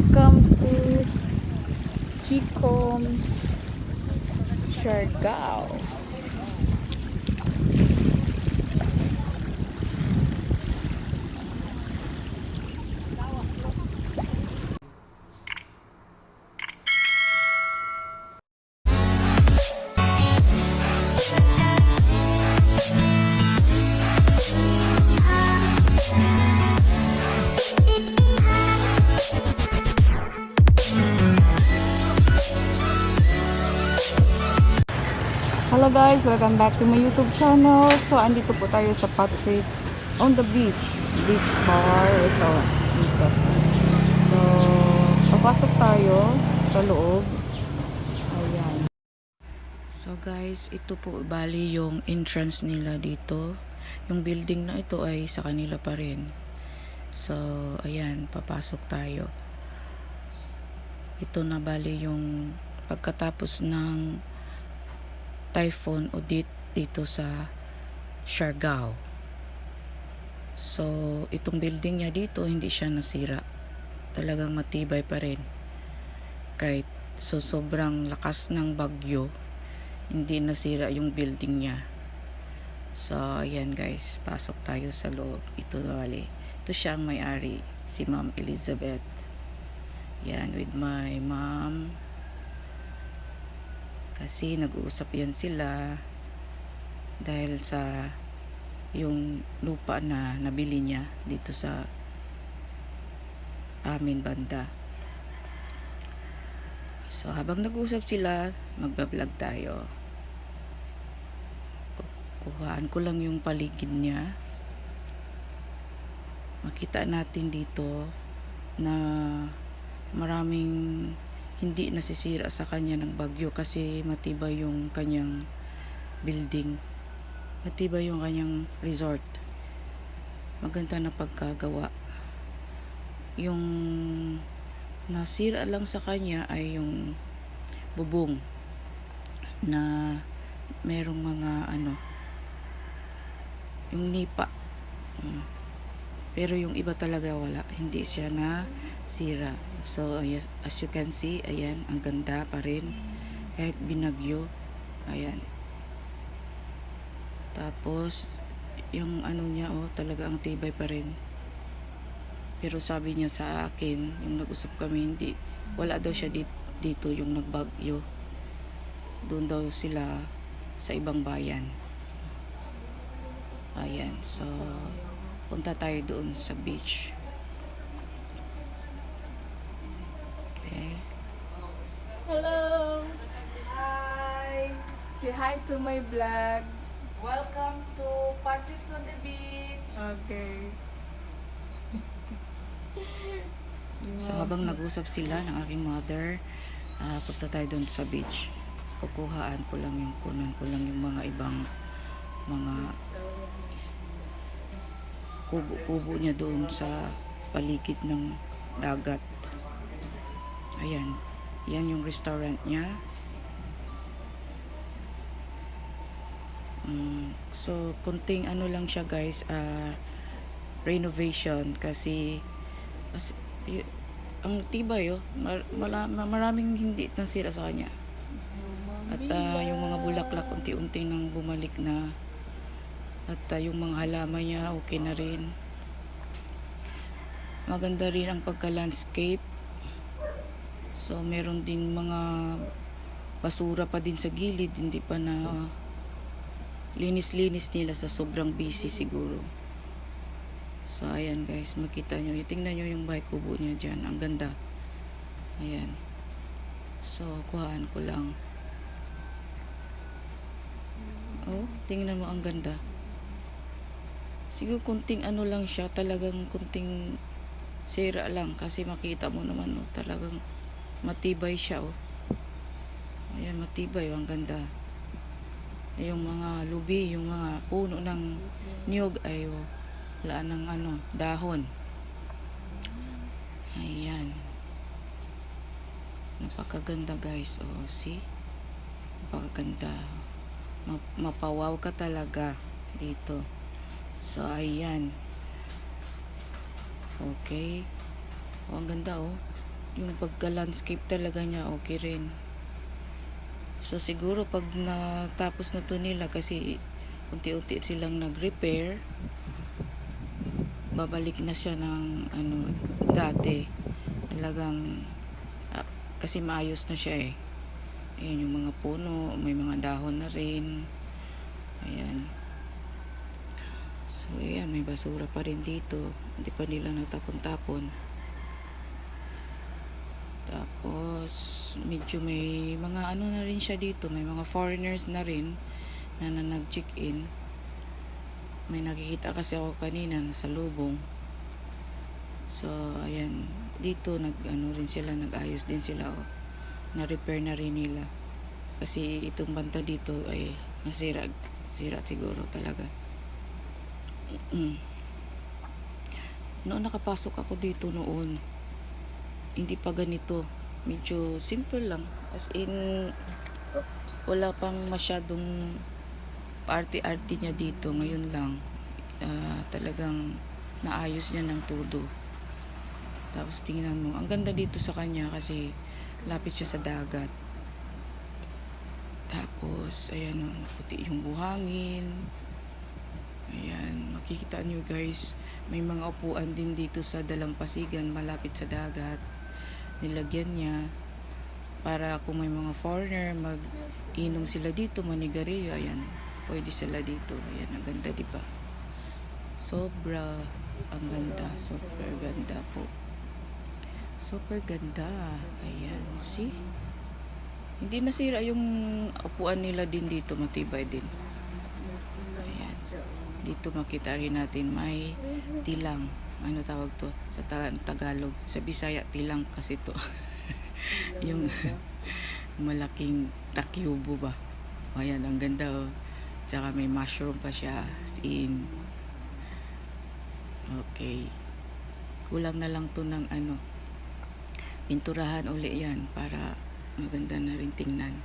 Welcome to Chicom's Siargao. Hello guys, welcome back to my YouTube channel. So, andito po tayo sa Patrick on the beach bar. Ito, dito. So, papasok tayo sa loob. Ayan. So guys, ito po bali yung entrance nila dito. Yung building na ito ay sa kanila pa rin. So, ayan, papasok tayo. Ito na bali yung pagkatapos ng typhoon Odette dito sa Siargao. So, itong building niya dito, hindi siya nasira. Talagang matibay pa rin. Kahit sobrang lakas ng bagyo, hindi nasira yung building niya. So, ayan guys, pasok tayo sa loob. Ito bali. Ito siya ang may-ari, si Ma'am Elizabeth. Yan, with my mom. Kasi nag-uusap yan sila dahil sa yung lupa na nabili niya dito sa amin banda. So habang nag-uusap sila, magbablog tayo. Kuhaan ko lang yung paligid niya. Makita natin dito na maraming hindi nasisira sa kanya ng bagyo kasi matibay yung kanyang building, matibay yung kanyang resort, maganda na pagkagawa. Yung nasira lang sa kanya ay yung bubong na merong mga yung nipa, pero yung iba talaga wala, hindi siya na sira. So as you can see, ayan, ang ganda pa rin kahit binagyo. Ayan, tapos yung niya, talaga ang tibay pa rin. Pero sabi niya sa akin, yung nag-usap kami, hindi, wala daw siya dito yung nagbagyo, doon daw sila sa ibang bayan. Ayan, so punta tayo doon sa beach. Okay. Hello! Hi! Say hi to my vlog. Welcome to Patrick's on the Beach. Okay. So habang nag-usap sila ng aking mother, punta tayo doon sa beach. Kukuhaan ko lang yung mga ibang mga kubo-kubo niya doon sa paligid ng dagat. Ayan, yan yung restaurant niya. So kunting lang siya guys, renovation kasi ang tibay maraming hindi nasira sa kanya. At yung mga bulaklak unti-unti nang bumalik na. At yung mga halaman niya okay na rin. Maganda rin ang pagka-landscape. So meron ding mga basura pa din sa gilid, hindi pa na linis-linis nila sa sobrang busy siguro. So ayan guys, makita nyo, tingnan nyo yung bahay kubo niya dyan, ang ganda. Ayan, so kuhaan ko lang. Tingnan mo, ang ganda. Siguro kunting lang siya, talagang kunting sira lang kasi makita mo naman talagang matibay siya. Ayan, matibay, ang ganda. Yung mga lubi, yung mga puno ng niyog ay wala ng dahon. Ayan, napakaganda guys. See, napakaganda, mapawaw ka talaga dito. So ayan, okay, ang ganda yung pagka-landscape talaga niya okay rin. So siguro pag natapos na to nila, kasi unti-unti silang nag-repair, babalik na siya ng ano dati. Talagang kasi maayos na siya eh. Ayan yung mga puno, may mga dahon na rin. Ayan. So ayan, may basura pa rin dito. Hindi pa nila natapon-tapon. Tapos medyo may mga ano na rin siya dito, may mga foreigners na rin na nag-check-in. May nakikita kasi ako kanina sa lubong. So ayan, dito nag-ano rin sila, nag-ayos din sila, oh. Na-repair na rin nila. Kasi itong banta dito ay nasira, sira siguro talaga. Noon nakapasok ako dito noon, hindi pa ganito, medyo simple lang, as in wala pang masyadong party-arty niya dito. Ngayon lang talagang naayos niya ng todo. Tapos tingnan mo, ang ganda dito sa kanya kasi lapit siya sa dagat. Tapos ayan, puti yung buhangin. Ayan, makikita nyo guys, may mga upuan din dito sa dalampasigan malapit sa dagat. Nilagyan niya para kung may mga foreigner mag-inom sila dito, manigarilyo, ayan, pwede sila dito. Ayan, ang ganda, diba? Sobra ang ganda, super ganda po. Super ganda. Ayan, see? Hindi nasira yung upuan nila din dito, matibay din. Ayan. Dito makita rin natin may tilang. Ano tawag to? Sa Tagalog. Sa Bisaya, tilang kasi to. Yung malaking takyubo ba? Ayan, ang ganda, oh. Tsaka may mushroom pa siya. As in. Okay. Kulang na lang to ng ano, pinturahan uli yan para maganda na rin tingnan.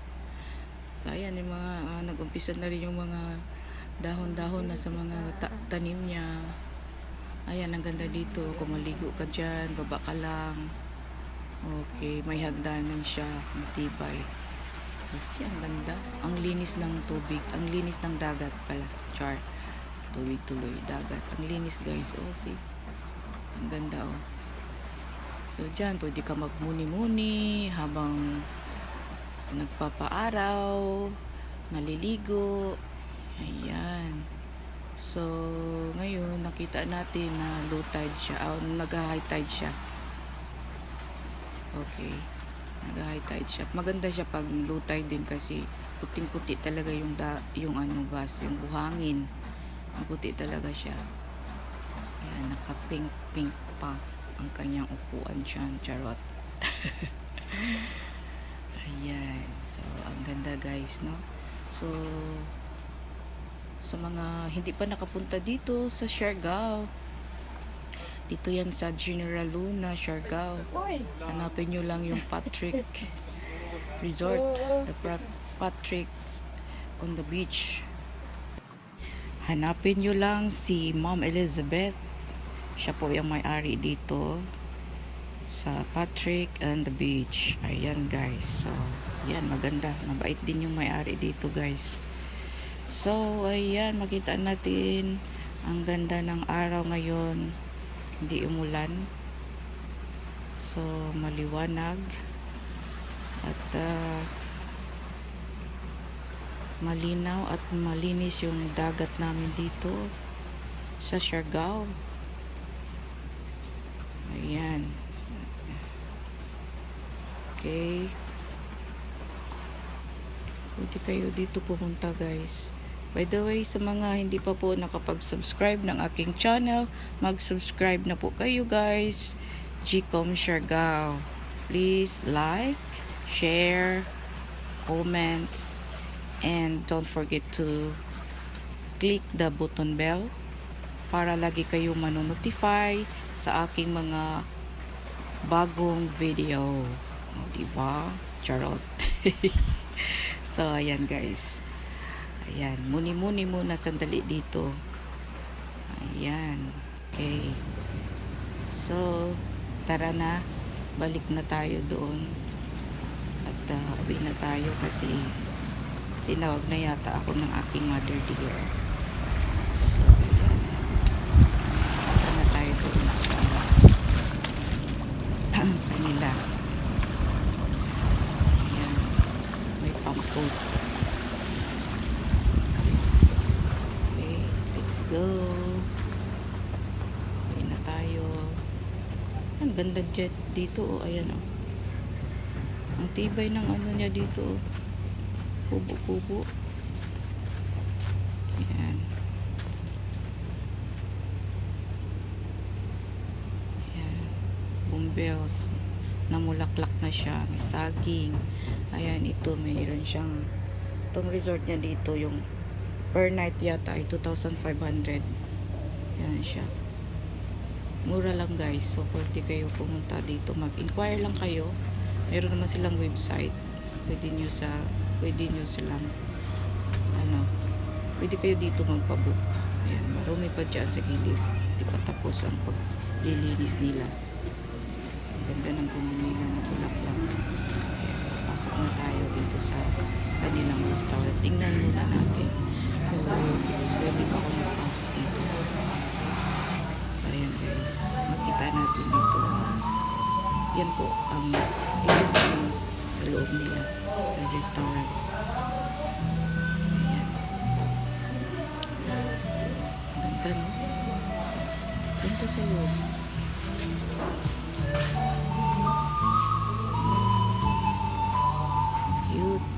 So ayan, yung mga nag-umpisa na rin yung mga dahon-dahon na sa mga tanim niya. Ayan, ang ganda dito. Kung maligo ka dyan, baba ka lang. Okay, may hagdanan siya, matibay. Kasi ang ganda. Ang linis ng tubig, ang linis ng dagat pala. Char. Tuloy-tuloy, dagat. Ang linis guys. Oh, see? Ang ganda, oh. So dyan, pwede ka magmuni-muni habang nagpapaaraw, naliligo. Ayan. So ngayon nakita natin na low tide siya, nag-high tide siya. Okay, nag-high tide siya. Maganda siya pag low tide din kasi puting-puti talaga yung ano bas, yung buhangin. Puti talaga siya. Ayan, naka-pink pa ang kanyang upuan dyan. Charot. Ayan. So ang ganda guys, no? So sa mga hindi pa nakapunta dito sa Siargao, dito yan sa General Luna, Siargao. Hanapin nyo lang yung Patrick Resort, the Patrick on the beach. Hanapin nyo lang si Ma'am Elizabeth. Siya po yung may-ari dito sa Patrick and the beach. Ayan guys. So yan, maganda, mabait din yung may-ari dito guys. So ayan, makita natin ang ganda ng araw ngayon. Hindi umulan. So maliwanag at malinaw at malinis yung dagat namin dito sa Siargao. Ayan. Okay. Pwede kayo dito pumunta guys. By the way, sa mga hindi pa po nakapag-subscribe ng aking channel, mag-subscribe na po kayo guys. Gcom Siargao. Please like, share, comments, and don't forget to click the button bell para lagi kayo manonotify sa aking mga bagong video. O, diba? Charot. So, ayan guys. Ayan, muni-muni muna sandali dito. Ayan. Okay. So, tara na. balik na tayo doon at uwi na tayo kasi tinawag na yata ako ng aking mother dear. So yan, punta na tayo doon sa kanila. Ayan, may pang-food. Okay, let's go. Uwi na tayo. Ang ganda jet dito, oh. Ayan, oh. Ang tibay ng ano niya dito, oh. Kubo-kubo. Ayan. Ayan. Bumbels. Namulaklak na siya. May saging. Ayan, ito mayroon siyang itong resort niya dito, yung per night yata ay 2,500. Ayan siya. Mura lang guys. So, pwede kayo pumunta dito. Mag-inquire lang kayo. Meron naman silang website. Pwede nyo silang pwede kayo dito magpabook. Ayan, marumi pa dyan sa gilid. Hindi pa tapos ang paglilinis nila. Ang ganda ng puno nila na bulaklak. Ayan, pasok na tayo dito sa kanilang restaurant. Tingnan muna natin. So, pwede pa ako magpasok dito. So, ayan guys. Makita natin dito. Yan po ang sa loob nila sa restaurant. Ayan. Ang ganda, no? Ganda sa loob. Cute.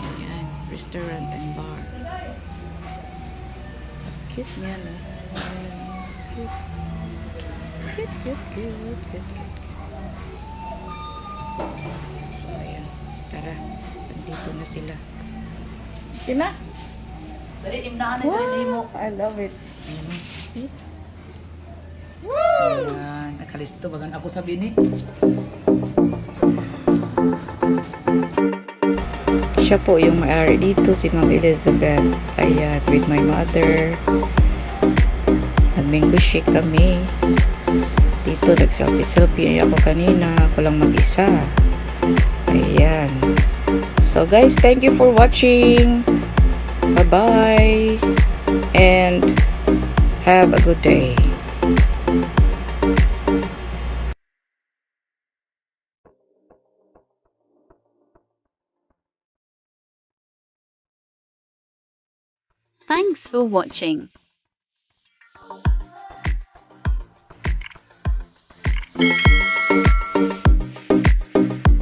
Ayan. Restaurant and bar. Cute niya, no? Ayan. Cute. Cute. So, ayan. Tara. Nandito na sila. Kina? Dali, imnahan na dyan mo. I love it. Ayan, nakalisto. Bagan ako sabihin eh. Siya po yung may-ari dito, si Ma'am Elizabeth. Ayan, with my mother. Nag-mango shake kami. Dito, nag-selfie ako kanina. Ako lang mag-isa. Ayan. So guys, thank you for watching. Bye-bye. And have a good day. Thanks for watching.